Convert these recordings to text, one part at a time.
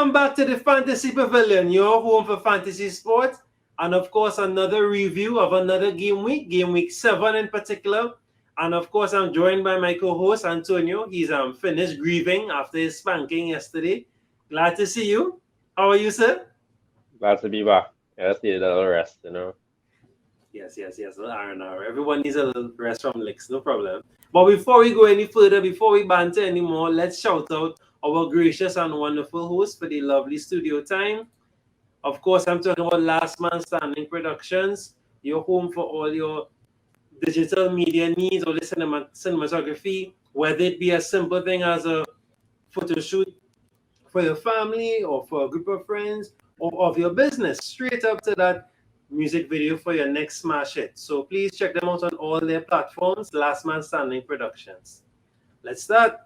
Welcome back to the Fantasy Pavilion, your home for fantasy sports. And of course, another review of another game week 7 in particular. And of course, I'm joined by my co-host, Antonio. He's finished grieving after his spanking yesterday. Glad to see you. How are you, sir? Glad to be back. Yeah, let's need a little rest, you know. Yes. Little R&R. Everyone needs a little rest from licks, no problem. But before we go any further, before we banter anymore, let's shout out our gracious and wonderful host for the lovely studio time. Of course, I'm talking about Last Man Standing Productions, your home for all your digital media needs or the cinematography, whether it be a simple thing as a photo shoot for your family or for a group of friends or of your business, straight up to that music video for your next smash hit. So please check them out on all their platforms, Last Man Standing Productions. Let's start.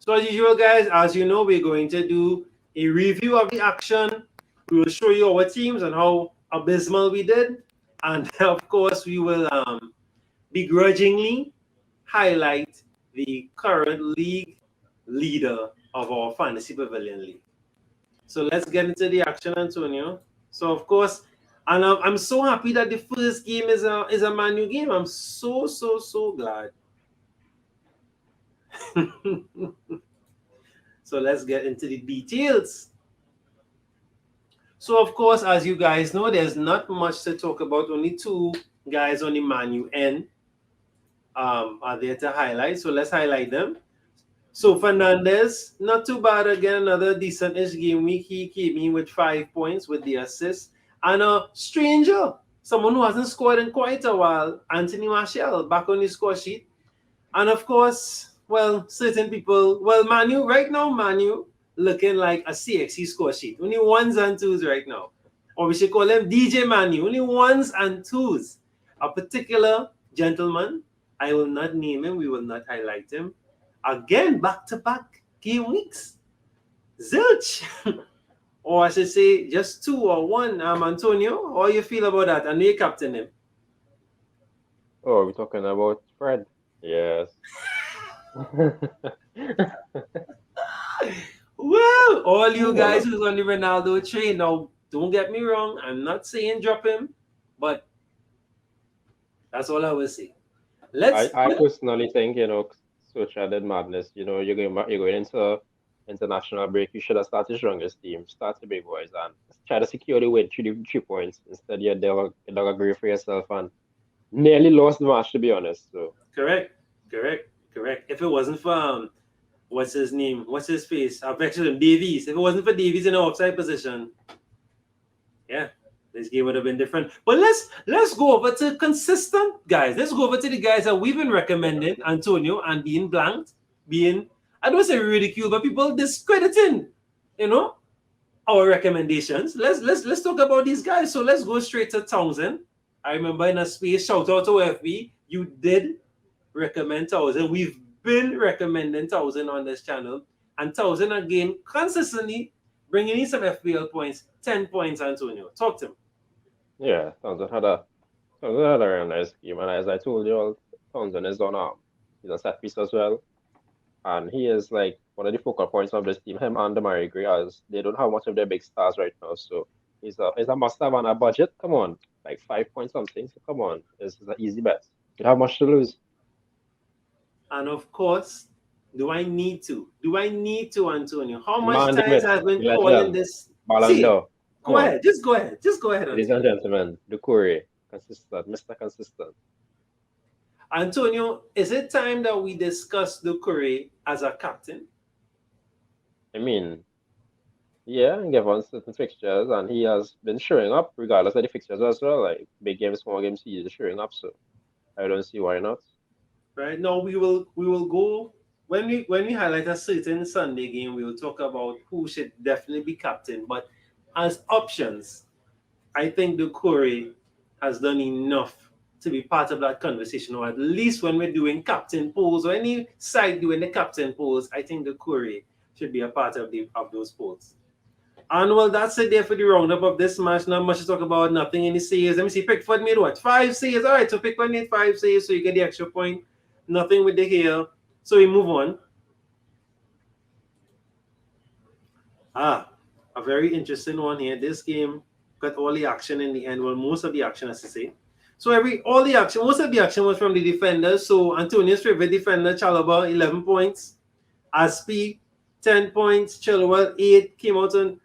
So as usual, guys, as you know, we're going to do a review of the action. We will show you our teams and how abysmal we did. And of course, we will begrudgingly highlight the current league leader of our Fantasy Pavilion League. So let's get into the action, Antonio. So of course, and I'm so happy that the first game is a Man U game. I'm so glad. So let's get into the details. So of course, as you guys know, there's not much to talk about. Only two guys on the Man U end are there to highlight. So let's highlight them. So Fernandez, not too bad again. Another decent-ish game week. He came in with 5 points with the assist. And a stranger, someone who hasn't scored in quite a while, Anthony Martial, back on his score sheet. And of course, well, certain people, well, Manu looking like a CXC score sheet. Only ones and twos right now. Or we should call him DJ Manu. Only ones and twos. A particular gentleman, I will not name him, we will not highlight him. Again, back-to-back game weeks. Zilch. Or I should say just two or one. Antonio, how you feel about that? I know you captain him. Oh, we're talking about Fred. Yes. Well, all you guys who's on the Ronaldo train, now don't get me wrong, I'm not saying drop him, but that's all I will say. I personally think, social did madness. You're going into international break. You should have started strongest team, start the big boys, and try to secure the win, 3 points. Instead, you dug a grave for yourself and nearly lost the match, to be honest. So correct. If it wasn't for what's his name? What's his face? I've actually him, Davies. If it wasn't for Davies in the offside position, yeah, this game would have been different. But let's go over to consistent guys. Let's go over to the guys that we've been recommending, Antonio, and being blanked, I don't say ridiculed, but people discrediting, our recommendations. Let's talk about these guys. So let's go straight to Townsend. I remember in a space, shout out to FB, you did recommend Townsend. We've been recommending Townsend on this channel, and Townsend again consistently bringing in some FPL points. 10 points, Antonio. Talk to him. yeah, Townsend had a very nice game, and as I told you all, Townsend is on he's a set piece as well, and he is like one of the focal points of this team. Him and Demary Gray, as they don't have much of their big stars right now, so he's a must-have on a budget. Come on, like 5 point something. So come on, this is an easy bet. You have much to lose. And of course, do I need to, Antonio? How much Man, the times myth, I've been the calling legend, this? Ballon See, d'Or. Come go on, ahead. Just go ahead, ladies Antonio. and gentlemen, the Curry, consistent, Mr. Consistent. Antonio, is it time that we discuss Ducouré as a captain? I mean, yeah, given certain fixtures, and he has been showing up regardless of the fixtures as well. Like big games, small games, he is showing up. So I don't see why not. Right now, we will go when we highlight a certain Sunday game. We will talk about who should definitely be captain. But as options, I think Ducouré has done enough to be part of that conversation, or at least when we're doing captain polls or any side doing the captain polls, I think Ducouré should be a part of those polls. And well, that's it there for the roundup of this match. Not much to talk about, nothing in the saves. Let me see, Pickford made what? 5 saves. All right, so Pickford made 5 saves, so you get the extra point. Nothing with the hail. So we move on. A very interesting one here. This game got all the action in the end. Well, most of the action, as I say. So all the action, most of the action was from the defenders. So Antonia's favorite defender, Chalobah, 11 points. Aspi, 10 points. Chilwell, 8. Came out and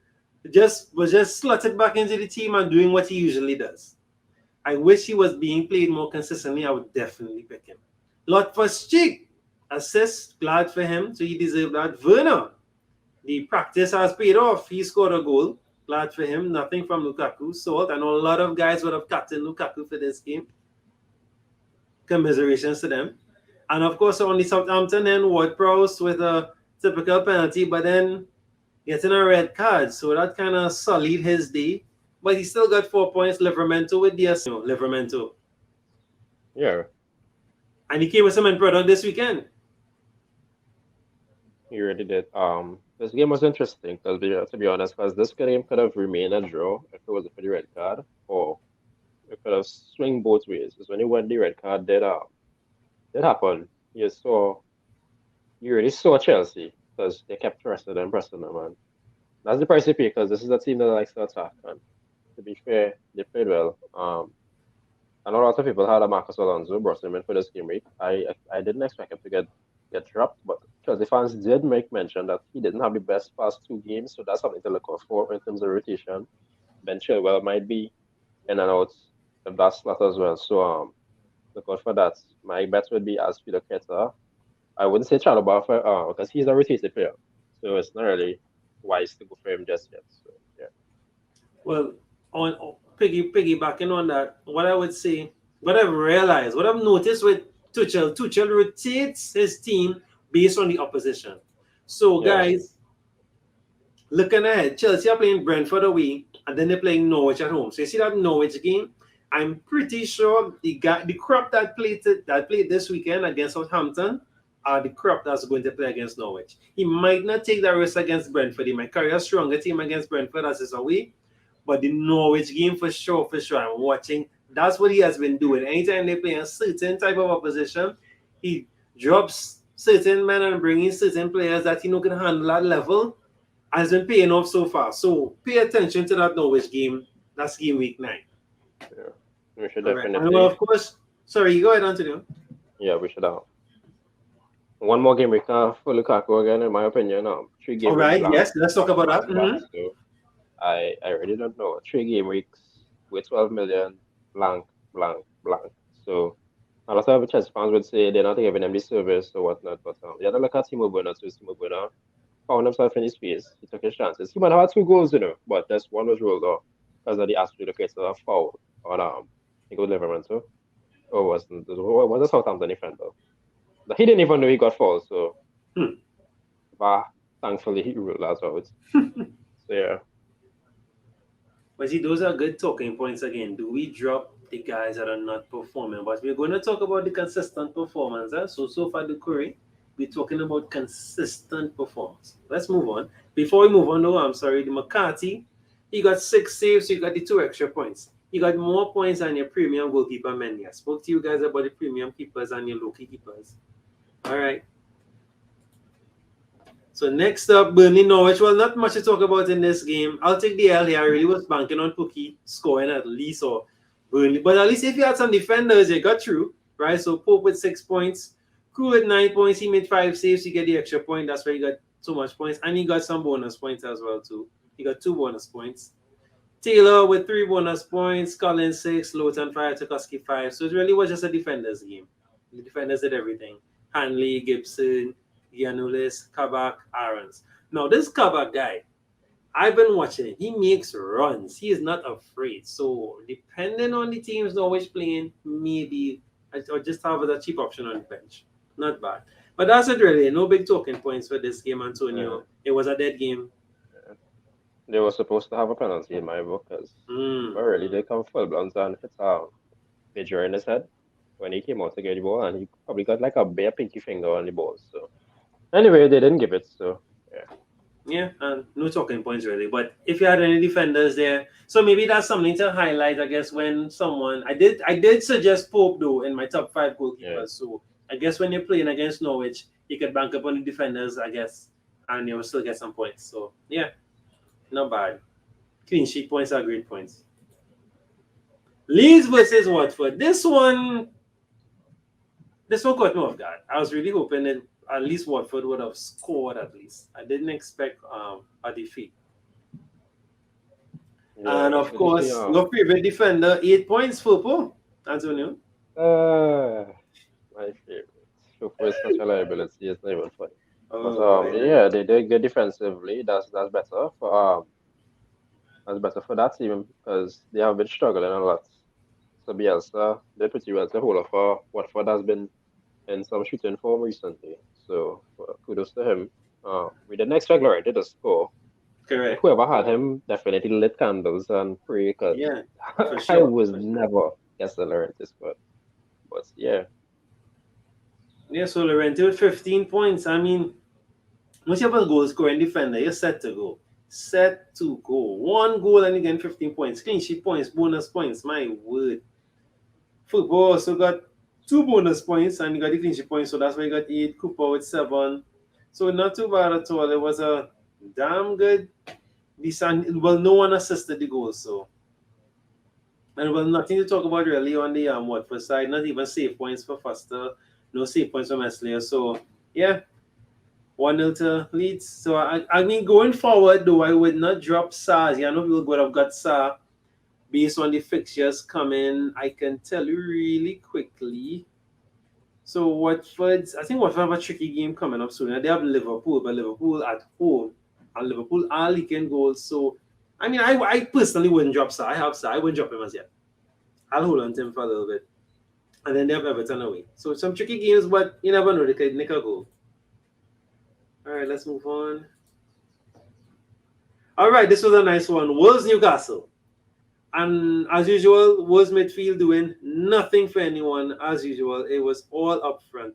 was just slotted back into the team and doing what he usually does. I wish he was being played more consistently. I would definitely pick him. Lotfus-Cheek, assist. Glad for him. So he deserved that. Werner, the practice has paid off. He scored a goal. Glad for him. Nothing from Lukaku. Salt. I know a lot of guys would have captained Lukaku for this game. Commiserations to them. And of course, on the Southampton end, Ward-Prowse with a typical penalty, but then getting a red card. So that kind of sullied his day. But he still got 4 points. Livermento with the Livermento. Yeah, And he came with some end product this weekend. he really did. This game was interesting because, to be honest, because this game could have remained a draw if it wasn't for the red card, or it could have swing both ways. Because when he went the red card, did happen. You really saw Chelsea because they kept pressing and pressing them, man. That's the price you pay because this is a team that likes to attack. And to be fair, they played well. I know a lot of people had a Marcus Alonso brought him in for this game week. I didn't expect him to get dropped, but Chelsea fans did make mention that he didn't have the best past 2 games, so that's something to look out for in terms of rotation. Ben Chilwell might be in and out if that's slot as well. So look out for that. My bet would be as Peter Keta. I wouldn't say Chalobah for because he's a rotated player, so it's not really wise to go for him just yet. So yeah, Well, on piggybacking on that, what I would say, what I've realized, what I've noticed with Tuchel rotates his team based on the opposition. So, yeah, guys, looking ahead, Chelsea are playing Brentford away, and then they're playing Norwich at home. So you see that Norwich game. I'm pretty sure the crop that played this weekend against Southampton are the crop that's going to play against Norwich. He might not take that risk against Brentford. He might carry a stronger team against Brentford as is away. But the Norwich game for sure, I'm watching. That's what he has been doing. Anytime they play a certain type of opposition, he drops certain men and brings in certain players that he know can handle that level. Has been paying off so far. So pay attention to that Norwich game. That's game week 9. yeah. We should All right. And well, definitely, of course, sorry, you go ahead, Antonio. yeah, we should have one more game we can for Lukaku again, in my opinion. 3 game All week right. blank, Yes, let's talk about back that. to back. Mm-hmm. So I really don't know. 3 game weeks with 12 million blank, blank, blank. So a lot of Chelsea fans would say they're not giving them the service or whatnot, but you have to look at Timo Werner too. Timo Werner found himself in his space. He took his chances. He might have had 2 goals, but this one was ruled off because of the Aspilicueta foul on I think it was Livermore, or was a Southampton defender. But he didn't even know he got fouled, so Hmm. VAR thankfully he ruled that out. So yeah. But see, those are good talking points again. Do we drop the guys that are not performing? But we're going to talk about the consistent performance. So far, the Curry, we're talking about consistent performance. Let's move on. Before we move on, though, I'm sorry, the McCarthy, he got 6 saves, so you got the 2 extra points. You got more points than your premium goalkeeper, Mendy. I spoke to you guys about the premium keepers and your low-key keepers. All right. So next up, Burnley Norwich. Well, not much to talk about in this game. I'll take the L here. I really was banking on Pookie scoring at least or Burnley. But at least if you had some defenders, you got through, right? So Pope with 6 points. Crew with 9 points. He made 5 saves. You get the extra point. That's why you got so much points. And he got some bonus points as well, too. He got 2 bonus points. Taylor with 3 bonus points. Collins 6. Lowton 5. Tarkowski 5. So it really was just a defenders game. The defenders did everything. Hanley, Gibson, Giannulis, Kabak, Aarons. Now, this Kabak guy, I've been watching it. He makes runs. He is not afraid. So, depending on the teams Norwich playing, maybe or just have a cheap option on the bench. Not bad. But that's it really. No big talking points for this game, Antonio. It was a dead game. They were supposed to have a penalty in my book because really they come full blunts and hit Major in his head when he came out to get the ball, and he probably got like a bare pinky finger on the ball. So anyway, they didn't give it. So yeah. Yeah, and no talking points really. But if you had any defenders there, so maybe that's something to highlight. I guess when someone I did suggest Pope though in my top 5 goalkeepers. Yeah. So I guess when you're playing against Norwich, you could bank up on the defenders, I guess, and you'll still get some points. So yeah. Not bad. Clean sheet points are great points. Leeds versus Watford. This one caught me off guard. I was really hoping that at least Watford would have scored at least. I didn't expect a defeat. Yeah, And of did you see course, your favorite defender, 8 points, Football, Antonio. uh my favorite. Shufo is such a liability, it's not even funny. But Oh boy. yeah, they did good defensively. That's better for that team because they have been struggling a lot. So Bielsa did pretty well to hold off for Watford has been in some shooting form recently. So kudos to him. We didn't expect Llorente to score. Like Correct. whoever had him definitely lit candles and pray because Yeah, for I sure. was never guessing Llorente scored. But yeah, Yeah, so Lorente with 15 points. I mean, once you have a goal scoring defender, you're set to go. Set to go. One goal and you get 15 points. Clean sheet points, bonus points. My word. Football also got 2 bonus points and you got the clean sheet points, so that's why you got 8. Cooper with 7. So not too bad at all. It was a damn good, decent. Well, no one assisted the goal, so. And well, nothing to talk about really on the Watford side. Not even save points for Foster. No save points for Meslier. So, yeah, 1-0 to Leeds. So, I mean, going forward, though, I would not drop SARS. Yeah, I know people would have got SAR based on the fixtures coming. I can tell you really quickly. So, I think Watford have a tricky game coming up soon. They have Liverpool, but Liverpool at home. And Liverpool are leaking goals. So, I mean, I personally wouldn't drop SAR. I have SAR. I wouldn't drop him as yet. I'll hold on to him for a little bit. And then they have Everton away. So some tricky games, but you never know. They could nick a goal. All right, let's move on. All right, this was a nice one. Wolves Newcastle. And as usual, Wolves midfield doing nothing for anyone. As usual, it was all up front.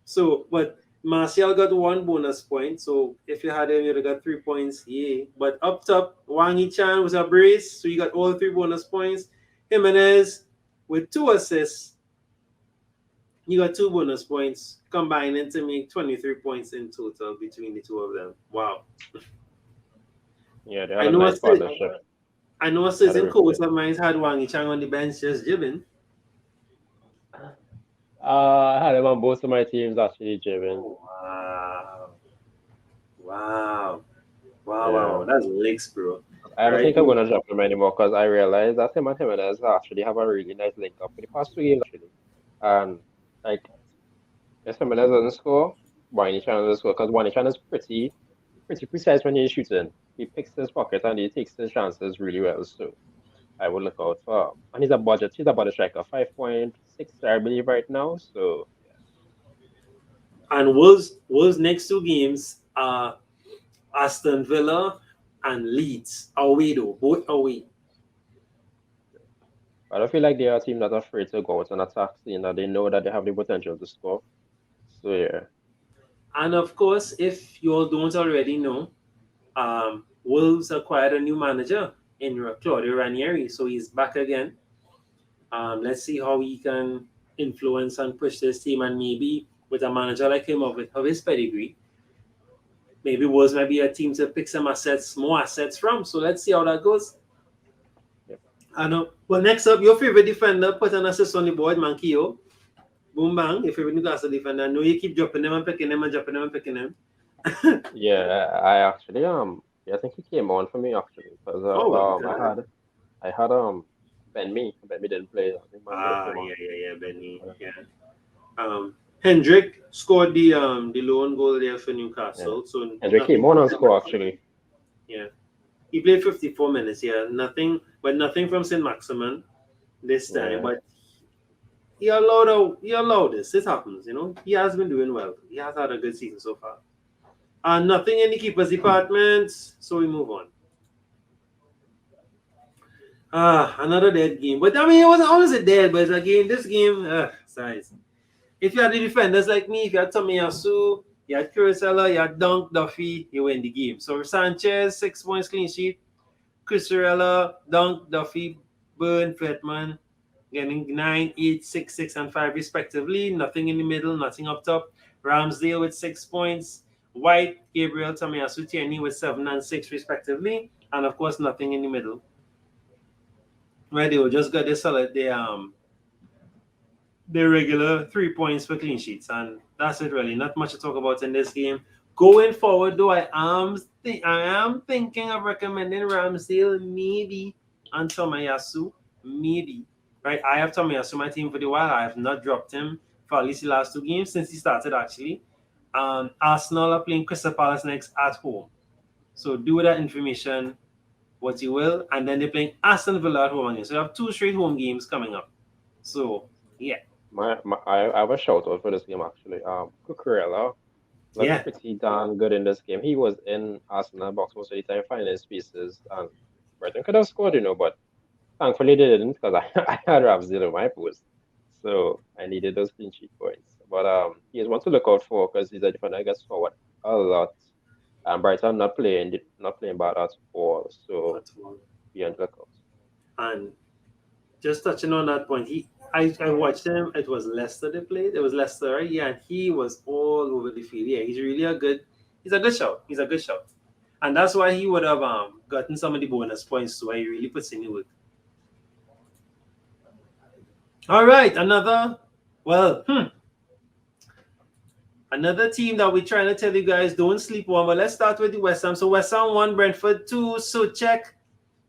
So, but Martial got 1 bonus point. So if you had him, you'd have got 3 points. Yay. But up top, Wang Yi-chan was a brace. So you got all 3 bonus points. Jimenez with 2 assists. You got 2 bonus points, combining to make 23 points in total between the two of them. Wow. yeah, they had I a know a, nice cer- partnership. I know a Had a certain really coach nice. of mine had Wang Chang on the bench just jibbing. I had him on both of my teams actually, Jimmy. Wow. Wow. Wow, wow, Yeah. wow. That's licks, bro. I All don't right. think I'm gonna drop him anymore because I realized that him and Jimenez actually have a really nice link up for the past 2 games actually. And like if Jimenez doesn't score, Chan doesn't score because Chan is pretty precise when he's shooting. He picks his pocket and he takes his chances really well. So I would look out for and he's a budget striker, 5.6 I believe right now. So And Wolves next 2 games are Aston Villa and Leeds. Away though, both away. I don't feel like they are a team that's afraid to go out and attack, seeing that they know that they have the potential to score. So yeah. And of course, if you all don't already know, Wolves acquired a new manager in Claudio Ranieri, so he's back again. Let's see how he can influence and push this team, and maybe with a manager like him of his pedigree, maybe Wolves might be a team to pick some assets, more assets from. So let's see how that goes. Yep. I know. Well, next up, your favorite defender put an assist on the board, Mankio. Boom bang. Your favorite Newcastle defender. I know you keep dropping them and picking them and dropping them and picking them. Yeah, I actually yeah, I think he came on for me actually because Oh, well, good. I had Ben Me didn't play. I think man brought him on. Yeah, Benny. Yeah. Hendrick scored the lone goal there for Yeah, Newcastle. So Hendrick came nothing. on and scored actually. Yeah, he played 54 minutes. Yeah, nothing from Saint Maximin this time. Yeah, But he allowed this. This happens. He has been doing well. He has had a good season so far. And nothing in the keepers department. So we move on. Another dead game. But I mean, it wasn't always a dead. But again, this game, sorry. If you had the defenders like me, if you had Tomiyasu, you had Kurosella, you had Dunk, Duffy, you win the game. So Sanchez, 6 points clean sheet. Cucurella, Dunk, Duffy, Burn, Fletman, getting 9, 8, 6, 6, and 5 respectively. Nothing in the middle, nothing up top. Ramsdale with 6 points. White, Gabriel, Tomiyasu, Tierney with 7 and 6 respectively, and of course nothing in the middle. Right, they will just got their regular 3 points for clean sheets, and that's it really. Not much to talk about in this game. Going forward, though, I am thinking of recommending Ramsdale maybe and Tomiyasu maybe. Right, I have Tomiyasu my team for the while. I have not dropped him for at least the last 2 games since he started actually. Arsenal are playing Crystal Palace next at home, so do with that information what you will, and then they're playing Aston Villa at home again. So you have 2 straight home games coming up. So yeah, I have a shout out for this game actually. Cucurella looked yeah. pretty darn good in this game. He was in Arsenal box most of the time, finding spaces, and Brighton could have scored, but thankfully they didn't because I had Ramsdale in my post, so I needed those clean sheet points. But he is one to look out for because he's a defender that gets forward a lot, and Brighton not playing bad at all, so At all. be on the lookout. And just touching on that point, I watched him. It was Leicester they played. It was Leicester, right? Yeah, and he was all over the field. Yeah, he's a good shout. He's a good shout. And that's why he would have gotten some of the bonus points too. He really puts in the work. All right, well, another team that we're trying to tell you guys don't sleep on. But let's start with the West Ham. So West Ham 1, Brentford 2. So check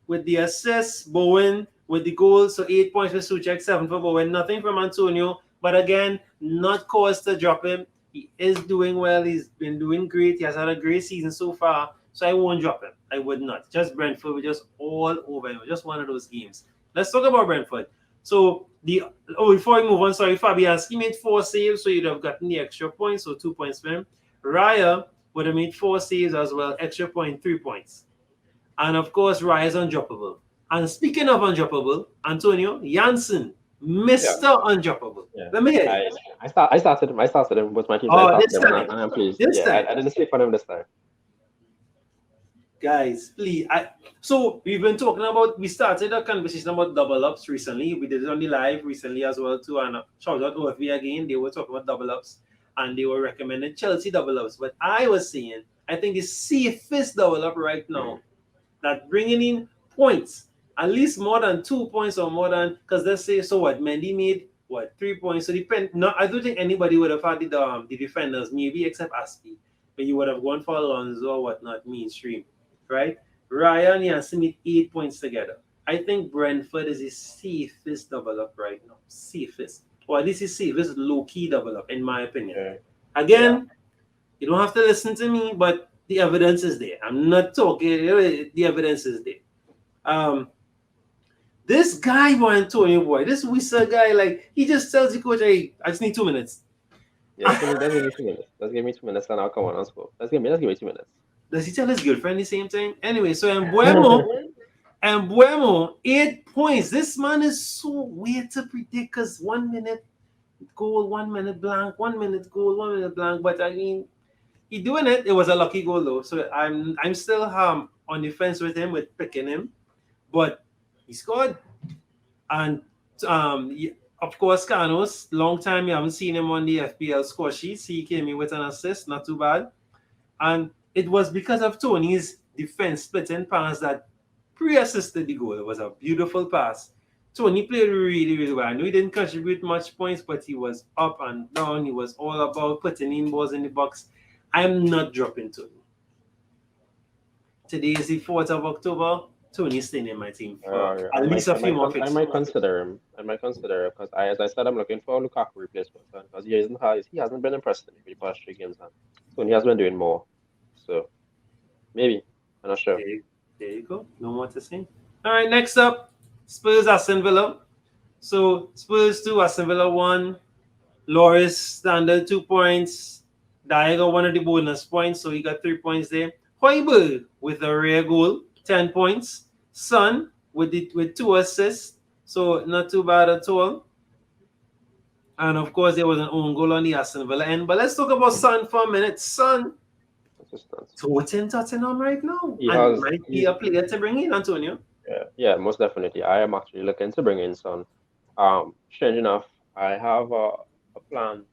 with the assist, Bowen with the goal. So 8 points for Suchek, 7 for Bowen. Nothing from Antonio. But again, not cause to drop him. He is doing well. He's been doing great. He has had a great season so far. So I won't drop him. I would not. Just Brentford. We're just all over him. Just one of those games. Let's talk about Brentford. So before we move on, sorry, Fabianski made 4 saves, so you'd have gotten the extra points, so 2 points for him. Raya would have made 4 saves as well, extra point, 3 points. And of course, Raya is undroppable. And speaking of undroppable, Antonio Janssen, Yeah, Mr. Undroppable. yeah. Let me hear I you. I started him with my teams. I Oh, started this him, time. and I'm pleased. This Yeah, time. I didn't sleep on him this time. Guys, please. So we've been talking about, we started a conversation about double ups recently. We did it on the live recently as well too. And shout out to OFV again. They were talking about double ups and they were recommending Chelsea double ups. But I was saying, I think the safest double up right now, that bringing in points, at least more than 2 points or more than, because let's say, so what, Mendy made what, 3 points? So depend. No, I don't think anybody would have had the defenders, maybe except Aspie, but you would have gone for Alonso or whatnot, mainstream, right? Ryan Jansen made 8 points together. I think Brentford is the safest double up right now. Safest. Or at least the safest low key double up, in my opinion. Yeah, yeah. Again, you don't have to listen to me, but the evidence is there. I'm not talking, the evidence is there. Um, this guy, boy, Antonio, boy, this whistle guy, like, he just tells the coach, hey, I just need 2 minutes. Yeah, let's give me 2 minutes. Let's give me 2 minutes, and I'll come on and score. Let's give me 2 minutes. Does he tell his girlfriend the same thing? Anyway, so Embuemo, 8 points. This man is so weird to predict because 1 minute goal, 1 minute blank, 1 minute goal, 1 minute blank. But I mean, he doing it. It was a lucky goal though. So I'm still on the fence with him, with picking him. But he scored. And of course, Carlos, long time you haven't seen him on the FPL score sheets. He came in with an assist, not too bad. And it was because of Tony's defense splitting pass that pre-assisted the goal. It was a beautiful pass. Tony played really, really well. I know he didn't contribute much points, but he was up and down. He was all about putting in balls in the box. I'm not dropping Tony. Today is the 4th of October. Tony's staying in my team for at least a few more I fixtures. might consider him. I might consider him because as I said, I'm looking for a Lukaku replacement because he hasn't been impressing me for the past 3 games, and so he has been doing more. So maybe I'm not sure. There you go. No more to say. All right, next up, Spurs Aston Villa. So Spurs 2, Aston Villa 1. Loris standard 2 points. Dyer got one of the bonus points, so he got 3 points there. Hoiberg with a rare goal, 10 points. Son with 2 assists, so not too bad at all. And of course, there was an own goal on the Aston Villa end. But let's talk about Son for a minute. Son, toting Tottenham right now. And might be a player to bring in, Antonio. Yeah, most definitely. I am actually looking to bring in Son. Strange enough, I have a plan.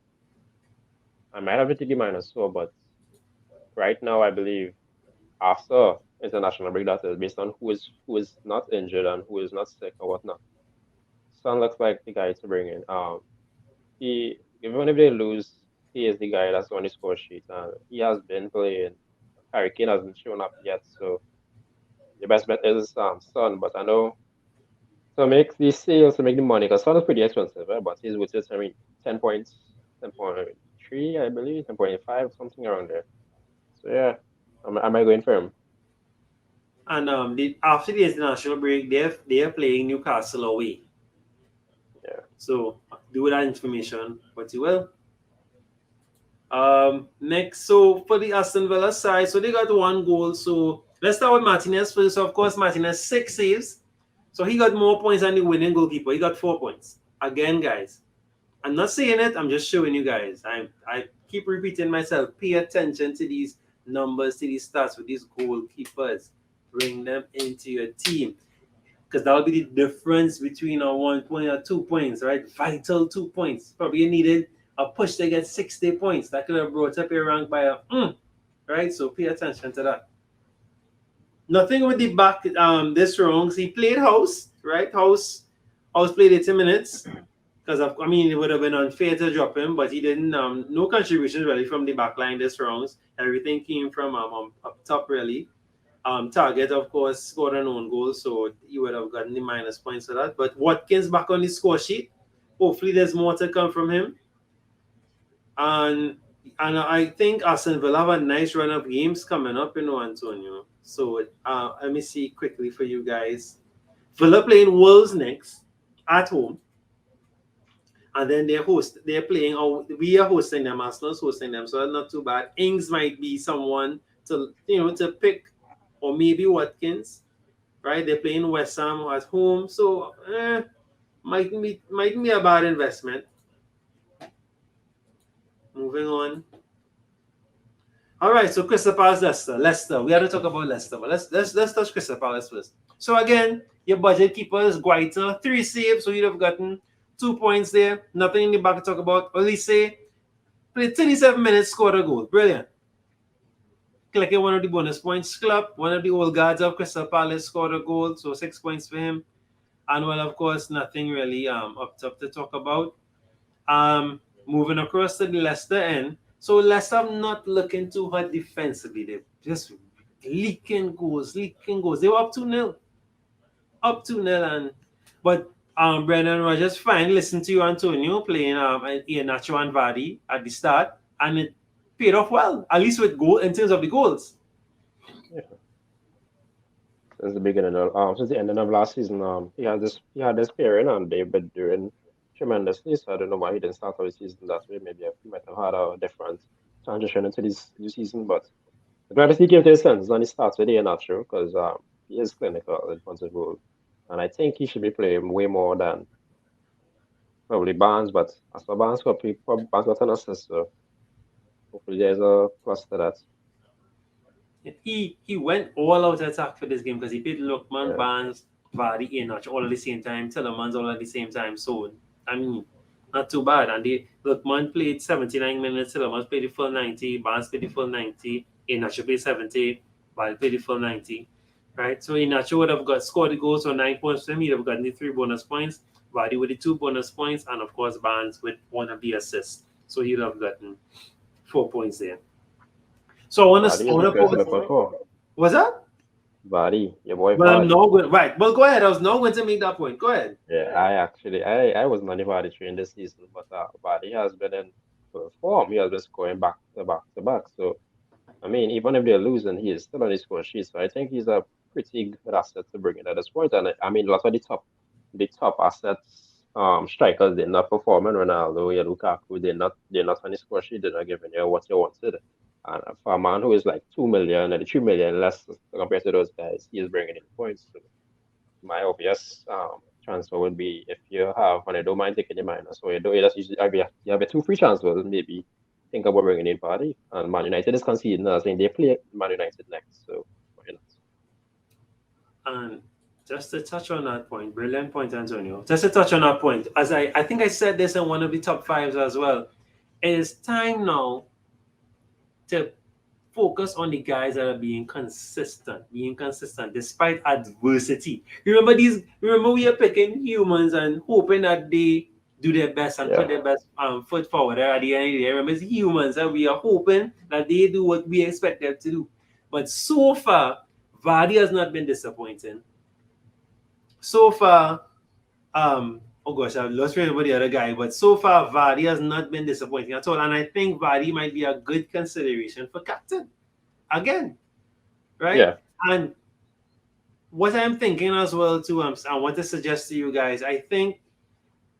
I might have it to be minus so, but right now, I believe after international break, that is based on who is not injured and who is not sick or whatnot. Son looks like the guy to bring in. He even if they lose, he is the guy that's on the score sheet, and he has been playing. Harry Kane hasn't shown up yet, so your best bet is Son. But I know to make the sales to make the money, because Son is pretty expensive, right? But he's with it. I mean, 10 points, 10.3, I believe, 10.5, something around there. So yeah, am I going for him? And after the international break, they're playing Newcastle away. Yeah. So do that information, but you will. Next, so for the Aston Villa side, so they got one goal. So let's start with Martinez first. So of course, Martinez 6 saves. So he got more points than the winning goalkeeper. He got 4 points. Again, guys, I'm not saying it. I'm just showing you guys. I keep repeating myself. Pay attention to these numbers, to these stats with these goalkeepers. Bring them into your team because that'll be the difference between a 1 point or 2 points, right? Vital 2 points. Probably you needed a push to get 60 points. That could have brought up your rank by right? So pay attention to that. Nothing with the back this wrongs. He played House, right? House played 80 minutes because I mean it would have been unfair to drop him, but he didn't. No contributions really from the back line this rounds. Everything came from up top really. Target, of course, scored an own goal, so he would have gotten the minus points for that. But Watkins back on the score sheet. Hopefully, there's more to come from him. And I think Aston Villa have a nice run of games coming up in Antonio. So let me see quickly for you guys. Villa playing Wolves next at home, and then they're playing. Oh, we are hosting them. Arsenal's hosting them, so that's not too bad. Ings might be someone to pick, or maybe Watkins. Right? They're playing West Ham at home, so might be a bad investment. Moving on. All right, so Crystal Palace, Leicester. We have to talk about Leicester, but let's touch Crystal Palace first. So again, your budget keeper is Guaita, 3 saves, so you'd have gotten 2 points there. Nothing in the back to talk about. Olise played 37 minutes, scored a goal. Brilliant. Collected one of the bonus points. Club, one of the old guards of Crystal Palace, scored a goal, so 6 points for him. And well, of course, nothing really up top to talk about. Moving across to the Leicester end. So Leicester are not looking too hot defensively. They're just leaking goals. They were up 2-0. Up 2-0 and but Brendan Rodgers fine. Listen to you, Antonio, playing Iheanacho and Vardy at the start, and it paid off well, at least with goal in terms of the goals. Yeah. Since the ending of last season, he had this pairing and they've been doing tremendously. So I don't know why he didn't start out the season that way. Maybe he might have had a different transition into this new season, but the gravity came to his senses and he starts with Iheanacho because he is clinical in front of goal. And I think he should be playing way more than probably Barnes, but as for Barnes got an assist, so hopefully there's a plus to that. He went all out attack for this game because he played Lookman, Yeah. Barnes, Vardy, Iheanacho all at the same time. Telemans all at the same time. So I mean, not too bad. And Lookman played 79 minutes. Telemans played the full 90. Barnes played the full 90. Iheanacho played 70. Vardy played the full 90. Right. So Iheanacho would have scored the goal, so 9 points for him. He'd have gotten the 3 bonus points. Vardy with the 2 bonus points, and of course Barnes with one of the assists. So he'd have gotten 4 points there. So Vardy I is the want to person to pause. look for. What's that? Vardy, your boy Well, I'm Vardy. not going right. Well, go ahead. I was not going to make that point. Go ahead. Yeah, I was not even the train this season, but Vardy has been in full form. He has been scoring back to back to back. So I mean, even if they're losing, he is still on the score sheet. So I think he's a pretty good asset to bring in at this point. And I mean, a lot of the top assets, strikers, they're not performing. Ronaldo, yeah, Lukaku, they're not on the score sheet. They're not giving you what you wanted. And for a man who is like 2 million and 3 million less compared to those guys, he is bringing in points. So my obvious transfer would be if you have, and I don't mind taking the minus, so you just usually you have a two free transfers, maybe think about bringing in Party. And Man United is conceding. I think they play Man United next, so why not? And just to touch on that point, brilliant point, Antonio. Just to touch on that point, as I think I said this in one of the top fives as well, it is time now to focus on the guys that are being consistent despite adversity. Remember we are picking humans and hoping that they do their best and put Yeah. their best foot forward at the end of the day. Remember, it's humans and we are hoping that they do what we expect them to do. But so far, Vardy has not been disappointing. So far, oh gosh, I've lost track of the other guy, but so far Vardy has not been disappointing at all. And I think Vardy might be a good consideration for captain again, right? Yeah. And what I'm thinking as well too, I want to suggest to you guys, I think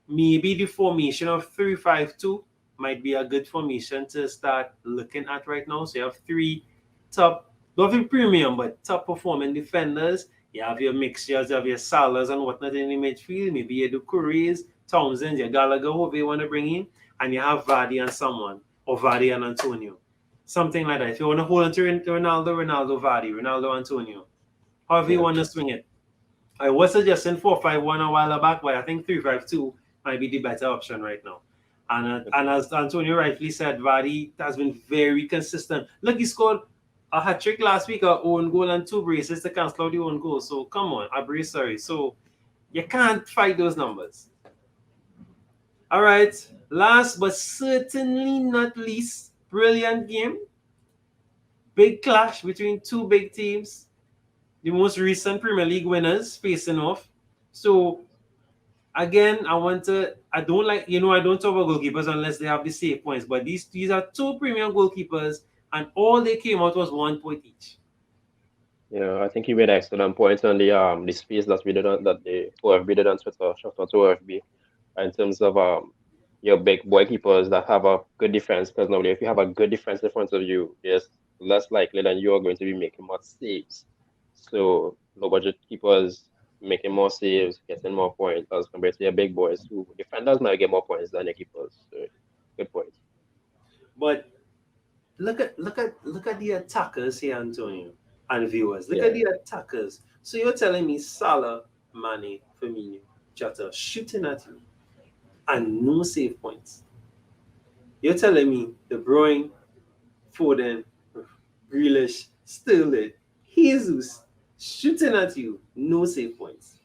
maybe the formation of 3-5-2 might be a good formation to start looking at right now. So you have three top, nothing premium, but top performing defenders. You have your mixtures, you have your Salahs and whatnot in the midfield. Maybe you do Curry's, Townsend, your Gallagher, whoever you want to bring in. And you have Vardy and someone, or Vardy and Antonio. Something like that. If you want to hold on to Ronaldo, Ronaldo, Vardy, Ronaldo, Antonio. However you Yeah. want to swing it. I was suggesting 4-5-1 a while back, but I think 3-5-2 might be the better option right now. And as Antonio rightly said, Vardy has been very consistent. Look, he scored a hat trick last week, a own goal and two braces to cancel out the own goal. So come on, a brace, sorry. So you can't fight those numbers. All right. Last but certainly not least, brilliant game. Big clash between two big teams. The most recent Premier League winners facing off. So again, I don't like, I don't talk about goalkeepers unless they have the save points. But these are two premium goalkeepers, and all they came out was 1 point each. Yeah, I think he made excellent points on the space that we did on that the OFB did on Twitter, shout out to OFB, in terms of your big boy keepers that have a good defense. Because normally, if you have a good defense in front of you, it's less likely that you are going to be making more saves. So low budget keepers making more saves, getting more points as compared to your big boys who defenders might get more points than your keepers. So good point. But look at the attackers here, Antonio, and viewers. Look at Yeah. the attackers. So you're telling me Salah, Mane, Firmino, Jota shooting at you and no save points. You're telling me De Bruyne, Foden, Grealish, Sterling, Jesus shooting at you, no save points.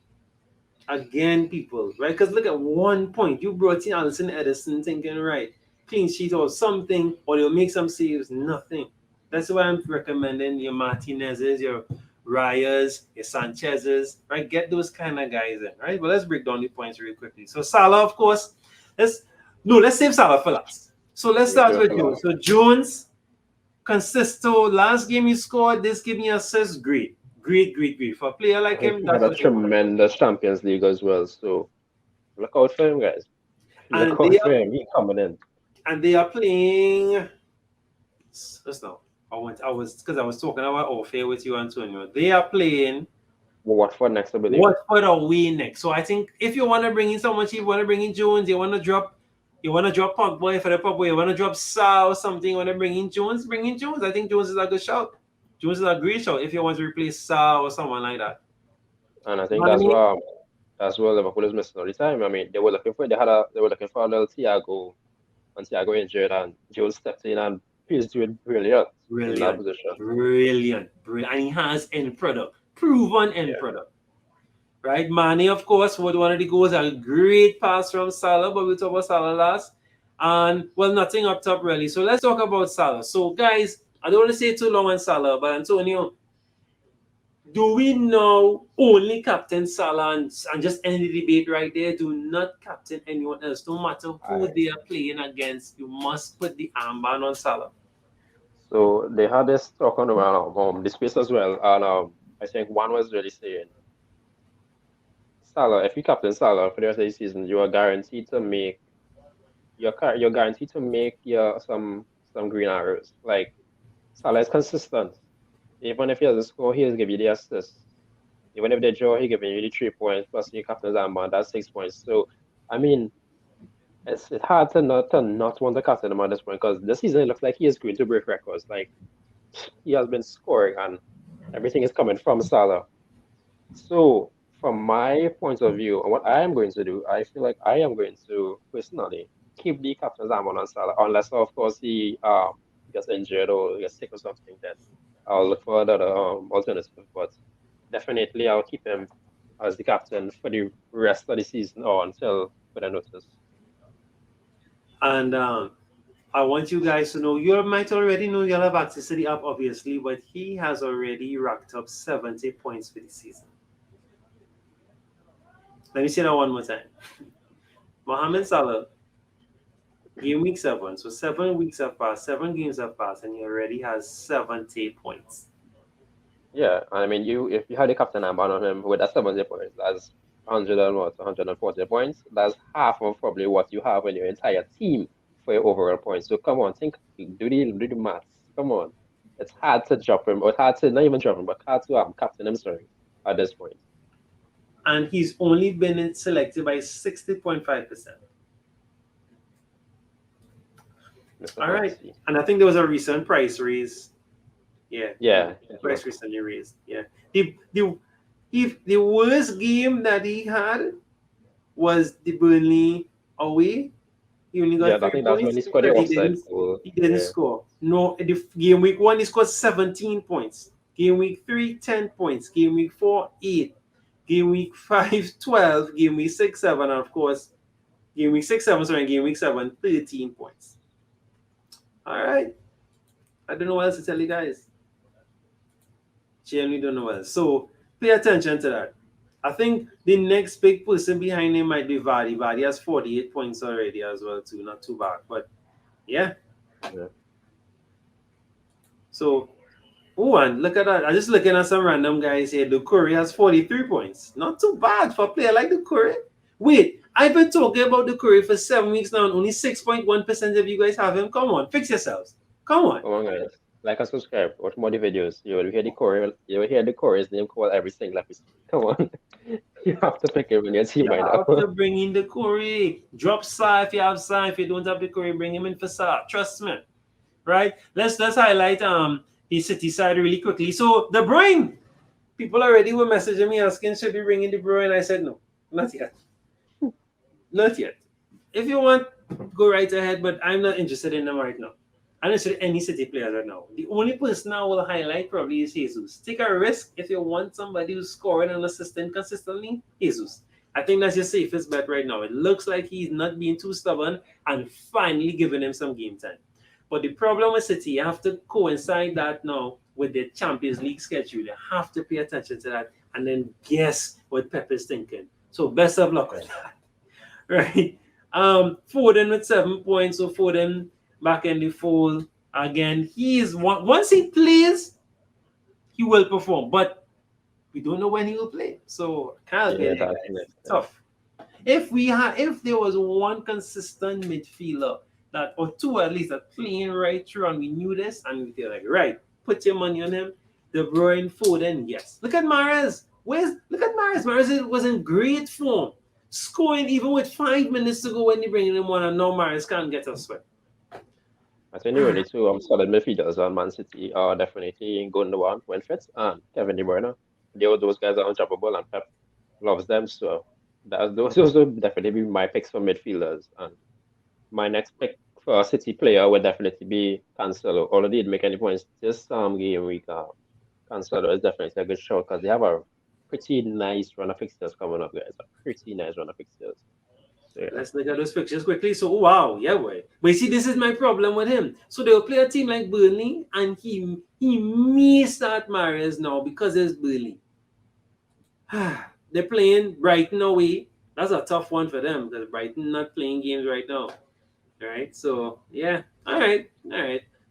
Again, people, right? Because look at 1 point. You brought in Allison Edison thinking, right, clean sheet or something, or they'll make some saves, nothing. That's why I'm recommending your Martinez's, your Rayas, your Sanchez's, right? Get those kind of guys in, right? But let's break down the points real quickly. So Salah, of course, let's save Salah for last. So let's We'll start save it with for Jones. last. So Jones, Consisto, last game he scored, this game he assists, great. Great, great, great. For a player I like think him, he had that's a what you want. tremendous Champions League as well. So look out for him, guys. Look And out they for are him. He coming in. playing. Let's know. I was talking about Orfeo with you, Antonio. They are playing What for next, I believe. Watford away next. So I think if you want to bring in someone cheap, you want to bring in Jones, you want to drop Pogba for the Pogba, you want to drop Sa or something, you want to bring in Jones, bring in Jones. I think Jones is a good shout. Jones is a great shout if you want to replace Sa or someone like that. And I You know think what I mean? that's what Liverpool is missing all the time. I mean, they were looking for a little Thiago, and Thiago injured, and Jones stepped in and he's doing brilliant in that Brilliant. position. Brilliant. Brilliant. And he has end product. Proven end Yeah. product. Right? Mane, of course, with one of the goals, a great pass from Salah, but we'll talk about Salah last. And well, nothing up top really. So let's talk about Salah. So, guys, I don't want to say too long on Salah, but Antonio, do we now only captain Salah and just end the debate right there? Do not captain anyone else. No matter who I they are playing against, you must put the armband on Salah. So they had this talk on the space as well, and I think one was really saying, Salah, if you captain Salah for the rest of the season, you are guaranteed to make you're guaranteed to make your some green arrows. Like Salah is consistent. Even if he doesn't score, he'll give you the assist. Even if they draw, he giving you the 3 points plus your captain's armband, that's 6 points. So I mean, it's hard to not want to captain him at this point because this season it looks like he is going to break records. Like he has been scoring and everything is coming from Salah. So from my point of view, and what I am going to do, I feel like I am going to personally keep the captain's armband on Salah, unless of course gets injured or gets sick or something, then I'll look for another alternative. But definitely, I'll keep him as the captain for the rest of the season or until further notice. And I want you guys to know, you might already know you'll have access to the app, obviously, but he has already racked up 70 points for the season. Let me say that one more time. Mohamed Salah, game week 7. So 7 weeks have passed, 7 games have passed, and he already has 70 points. Yeah, I mean, if you had the captain armband on him with that 70 points, that's 100 and what, 140 points. That's half of probably what you have in your entire team for your overall points. So come on, do the maths. Come on, it's hard to drop him, or it's hard to not even drop him, but hard to captain him. Sorry, at this point, And he's only been selected by 60.5%. Mr. All right. Fantasy. And I think there was a recent price raise. Yeah, Yeah, price recently raised. Yeah. The worst game that he had was the Burnley away. He only yeah. got I three think that's when points he scored the because offside goal. he didn't Yeah, score. No, the game week 1 he scored 17 points. Game week 3, 10 points. Game week 4, 8. Game week 5, 12. Game week 6, 7. And of course, game week 6, 7, sorry, game week 7, 13 points. All right. I don't know what else to tell you guys. Genuinely don't know what else. So pay attention to that. I think the next big person behind him might be Vardy. Vardy has 48 points already as well too. Not too bad. But yeah. yeah. So oh, and look at that. I'm just looking at some random guys here. The Curry has 43 points. Not too bad for a player like the Curry. Wait, I've been talking about the Curry for 7 weeks now, and only 6.1% of you guys have him. Come on, fix yourselves. Come on. Come on, guys. Like and subscribe. Watch more the videos. You will hear the chorus name called every single episode. Come on. You have to pick him in your team You right have now. to bring in the Curry. Drop Salah if you have Salah. If you don't have the Curry, bring him in for Salah. Trust me. Right? Let's highlight the City side really quickly. So De Bruyne. People already were messaging me asking should we bring in De Bruyne. I said no, not yet. Not yet. If you want, go right ahead, but I'm not interested in them right now. I'm not interested in any City players right now. The only person I will highlight probably is Jesus. Take a risk if you want somebody who's scoring and assisting consistently, Jesus. I think that's your safest bet right now. It looks like he's not being too stubborn and finally giving him some game time. But the problem with City, you have to coincide that now with the Champions League schedule. You have to pay attention to that and then guess what Pep is thinking. So best of luck with that. Right. Foden with 7 points. So Foden back in the fold again. He is once he plays, he will perform. But we don't know when he will play. So can't Yeah, get it, that's guys. next. Tough. If there was one consistent midfielder that or two at least that playing right through and we knew this and we feel like right, put your money on him. De Bruyne, Foden, yes. Look at Mahrez. Look at Mahrez. Mahrez was in great form, scoring even with 5 minutes to go when they bring him on, and now Mahrez can't get a sweat. I think the only two solid midfielders on Man City are definitely Gundogan when fit and Kevin De Bruyne. Those guys are untrappable and Pep loves them. So those would definitely be my picks for midfielders. And my next pick for a City player would definitely be Cancelo. Although he didn't make any points this game week, Cancelo is definitely a good show because they have a pretty nice run of fixtures coming up, guys. A pretty nice run of fixtures. So yeah. Let's look at those pictures quickly. So, wow, yeah, boy. But you see, this is my problem with him. So they'll play a team like Burnley, and he may start Mahrez now because it's Burnley. They're playing Brighton away. That's a tough one for them because Brighton not playing games right now. All right. So yeah. All right.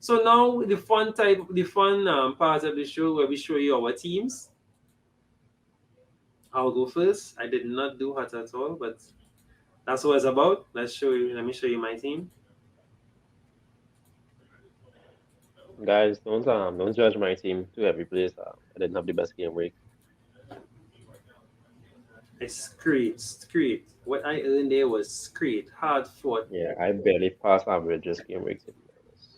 So now the fun part of the show where we show you our teams. I'll go first. I did not do hot at all, but that's what it's about. Let me show you my team. Guys, don't judge my team to every place. I didn't have the best game week. It's great. What I earned there was great. Hard fought. Yeah, I barely passed average this game week, to be honest.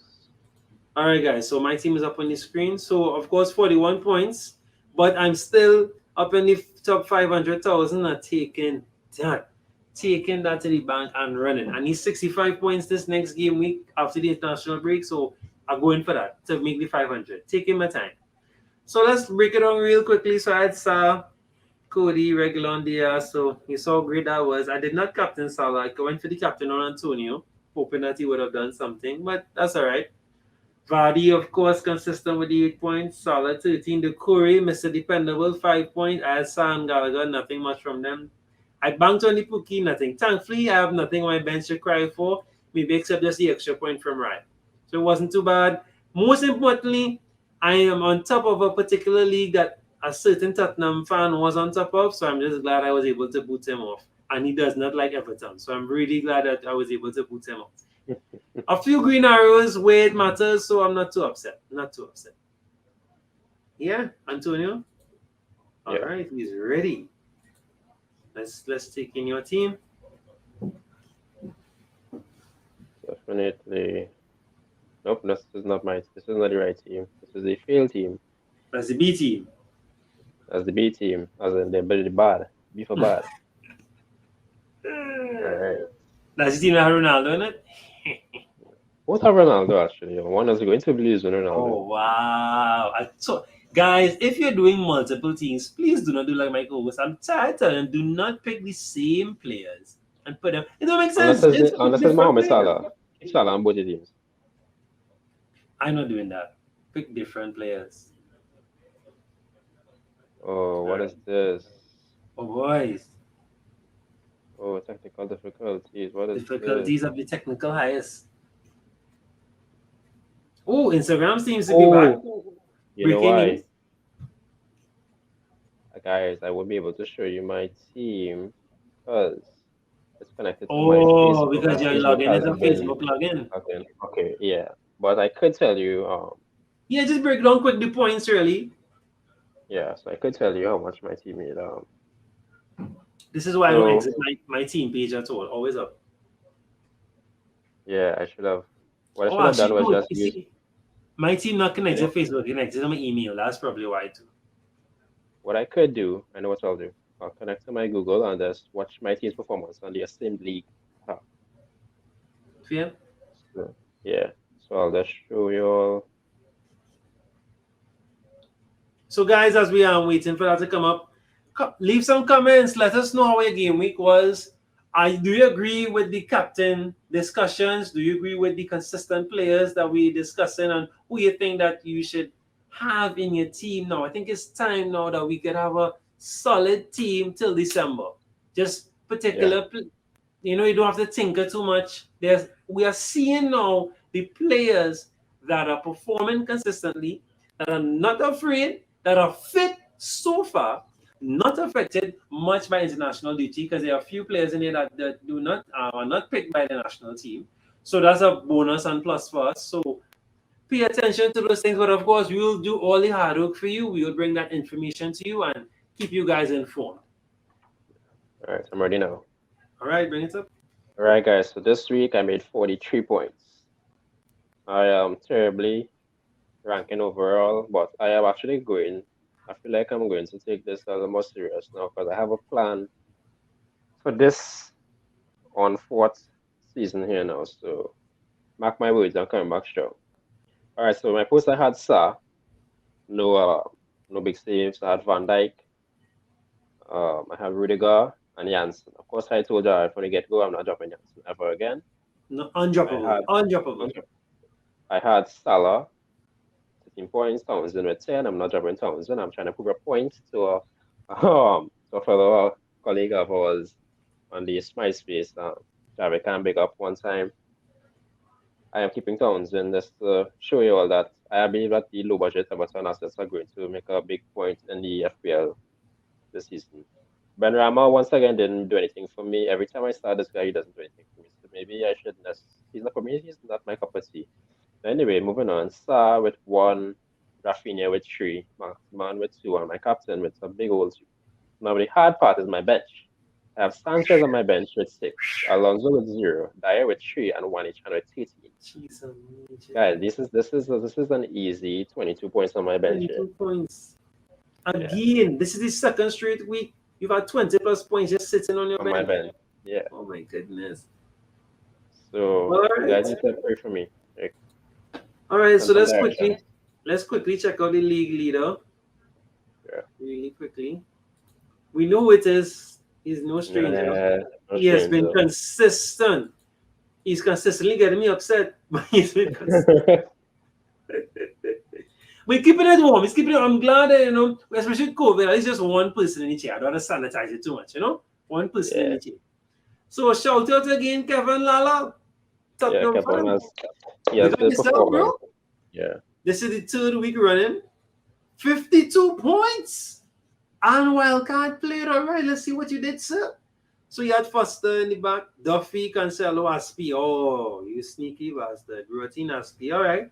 All right, guys. So my team is up on the screen. So of course, 41 points, but I'm still up in the top 500,000 and taking that to the bank and running. I need 65 points this next game week after the international break. So I'll go in for that to make the 500. Taking my time. So let's break it down real quickly. So I had Cody, Reguilon there. So you saw how great that was. I did not captain Salah. I went for the captain on Antonio, hoping that he would have done something, but that's all right. Vardy, of course, consistent with the 8 points. Salah 13. The Curry, Mr. Dependable, 5 points. I had Sam Gallagher, nothing much from them. I banked on the Pookie, nothing. Thankfully, I have nothing on my bench to cry for, maybe except just the extra point from Ryan. So it wasn't too bad. Most importantly, I am on top of a particular league that a certain Tottenham fan was on top of, so I'm just glad I was able to boot him off. And he does not like Everton, so I'm really glad that I was able to boot him off. A few green arrows where it matters, so I'm not too upset. Not too upset. Yeah, Antonio. All Yeah, right, he's ready. Let's take in your team. definitely. Nope, this is not my. This is not the right team. This is the fail team. That's the B team. That's the B team. As in the bad. B for bad. All right. That's the team that had Ronaldo in it. Both have Ronaldo actually. One is going to lose with Ronaldo. Oh wow! So guys, if you're doing multiple teams, please do not do like Michael Owens. I'm tired of them. Do not pick the same players and put them. It don't make sense. It's Unless it's different Mohamed players. Salah. Keep Salah on both the teams. I'm not doing that. Pick different players. Oh, All what right. is this? Oh boys, Oh, technical difficulties. What is this? difficulties of the technical highest. Oh, Instagram seems to be back. Oh, you know Breaking news. why? Guys, I won't be able to show you my team because it's connected to my Oh, Facebook. My because you're Facebook logging. It's a hasn't been Facebook login. okay. Okay, yeah. But I could tell you, Yeah, just break down quick the points really. yeah, so I could tell you how much my team made. This is why I don't So exit my team page at all. Always up. yeah, I should have. What I Oh, should have done actually, was no. just You use, see, my team not you connected know, to Facebook. Connected to my email. That's probably why too. what I could do. I know what I'll do. I'll connect to my Google and just watch my team's performance on the same league. Ah, Fair. so, yeah, so I'll just show you all. So, guys, as we are waiting for that to come up, leave some comments. Let us know how your game week was. Do you agree with the captain discussions? Do you agree with the consistent players that we discussing and who you think that you should have in your team now? I think it's time now that we could have a solid team till December. Just Yeah, particular, you don't have to tinker too much. We are seeing now the players that are performing consistently, that are not afraid, that are fit so far, not affected much by international duty because there are a few players in there that do not are not picked by the national team. So that's a bonus and plus for us. So pay attention to those things. But of course, we will do all the hard work for you. We will bring that information to you and keep you guys informed. all right, I'm ready now. All right, bring it up. All right, guys. So this week I made 43 points. I am terribly ranking overall, but I am actually going. I feel like I'm going to take this a little more serious now because I have a plan for this on fourth season here now. So mark my words, I'm coming back strong. All right. So my post I had Sa, no, no big saves. I had Van Dijk. I have Rudiger and Janssen. Of course, I told you from the get go, I'm not dropping Janssen ever again. No, I undroppable, had undroppable. I had Salah, 15 points, Townsend with 10. I'm not dropping Townsend. I'm trying to prove a point to a fellow colleague of ours on the MySpace. Javi can big up one time. I am keeping Townsend just to show you all that I believe that the low budget Everton assets are going to make a big point in the FPL this season. Ben Rama once again didn't do anything for me. Every time I start this guy, he doesn't do anything for me. So maybe I should not. He's not for me. He's not my cup of tea. Anyway, moving on. Star with 1, Rafinha with 3, Markman with 2, and my captain with a big old 2. Now the hard part is my bench. I have Sanchez on my bench with 6, Alonso with 0, Dyer with 3, and 1 each with 13. Jeez, Guys, this is an easy 22 points on my bench here. 22 points. Yeah, Again, this is the second straight week. You've had 20 plus points just sitting on your on my bench. bench. Yeah. Oh my goodness. So All you guys right. need to pray for me. Like, All right, and so some direction. let's quickly check out the league leader Yeah. really quickly. We know it is. He's no stranger. Yeah, no He has been stranger. consistent. He's consistently getting me upset, but he's been consistent. But keeping it warm. He's keeping it. I'm glad that especially with COVID, at least just one person in the chair. I don't want to sanitize it too much. One person in Yeah, the chair. So shout out again, Kevin Lala, yeah, Tottenham Kevin fan. has he Big has up been yourself, performing. bro. Yeah, This is the third week running. 52 points. And wildcard played. All right, let's see what you did, sir. So you had Foster in the back, Duffy, Cancelo, Aspi. Oh, you sneaky bastard. Routine Aspi. All right.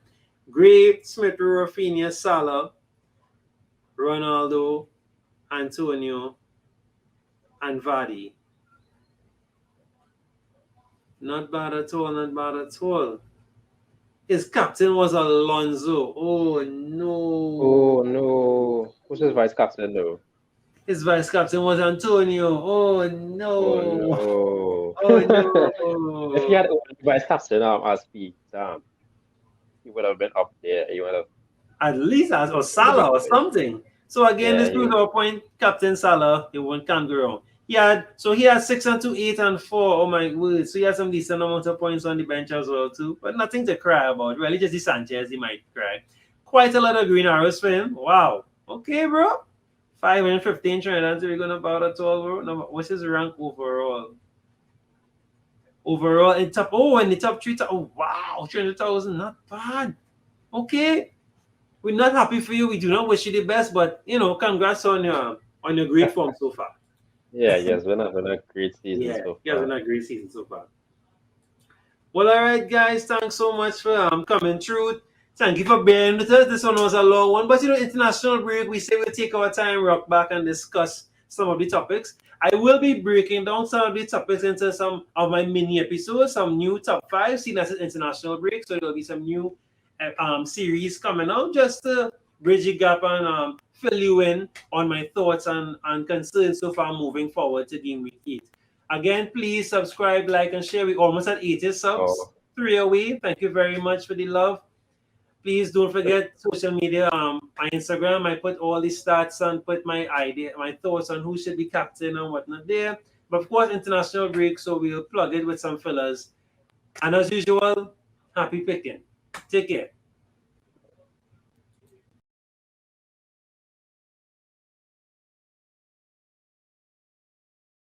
Gray, Smith, Rafinha, Salah, Ronaldo, Antonio, and Vardy. Not bad at all, not bad at all. His captain was Alonso. Oh no. oh no, who's his vice captain though? His vice captain was Antonio. Oh Oh no. no. Oh If he no. had vice captain as Pete, he would have been up there. He would have At least as or been the Salah big or boy. something. So again, Yeah, this proves our point. Captain Salah, he can't go wrong. He had 6 and 2, 8 and 4. Oh my word. So he had some decent amount of points on the bench as well too. But nothing to cry about. Really just the Sanchez he might cry. Quite a lot of green arrows for him. Wow. Okay, bro. 5 and 15 Trinidad we're gonna about at all, bro. No, what's his rank overall? Overall in the top three. Oh wow, 300,000, not bad. Okay, we're not happy for you. We do not wish you the best, but congrats on your great form so far. yeah, he has been having a great season Yeah, so you guys far. been a great season so far. Well, all right, guys. Thanks so much for coming through. Thank you for being with us. This one was a long one, but international break. We say we'll take our time, rock back, and discuss some of the topics. I will be breaking down some of the topics into some of my mini episodes, some new top five, seeing as it's international break. So there'll be some new series coming out just to bridge the gap and fill you in on my thoughts and concerns so far moving forward to game week 8. Again, please subscribe, like, and share. We're almost at 80 subs. Oh, 3 away. Thank you very much for the love. Please don't forget social media. My Instagram. I put all the stats and put my thoughts on who should be captain and whatnot there. But of course, international break, so we'll plug it with some fillers. And as usual, happy picking. Take care.